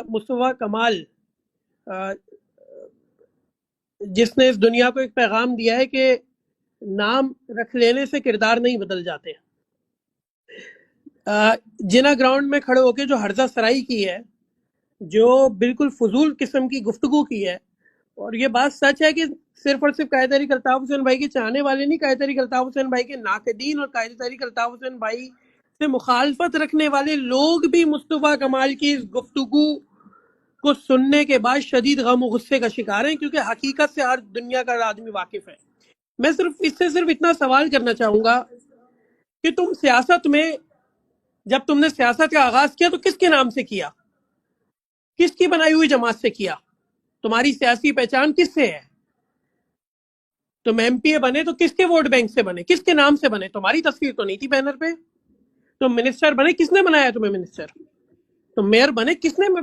مصطفیٰ کمال جس نے اس دنیا کو ایک پیغام دیا ہے کہ نام رکھ لینے سے کردار نہیں بدل جاتے. جنا گراؤنڈ میں کھڑے ہو کے جو ہرزہ سرائی کی ہے، جو بالکل فضول قسم کی گفتگو کی ہے، اور یہ بات سچ ہے کہ صرف اور صرف قائد تحریک الطاف حسین بھائی کے چاہنے والے نہیں، قائد تحریک الطاف حسین بھائی کے ناقدین اور قائد تحریک الطاف حسین بھائی سے مخالفت رکھنے والے لوگ بھی مصطفیٰ کمال کی اس گفتگو کو سننے کے بعد شدید غم و غصے کا شکار ہیں، کیونکہ حقیقت سے ہر دنیا کا آدمی واقف ہے. میں صرف اتنا سوال کرنا چاہوں گا کہ تم سیاست میں جب تم نے سیاست کا آغاز کیا تو کس کے نام سے کیا؟ کس کی بنائی ہوئی جماعت سے کیا؟ تمہاری سیاسی پہچان کس سے ہے؟ تم ایم پی اے بنے تو کس کے ووٹ بینک سے بنے؟ کس کے نام سے بنے؟ تمہاری تصویر تو نہیں تھی بینر پہ. تم منسٹر بنے، کس نے بنایا تمہیں منسٹر؟ تم میئر بنے، کس نے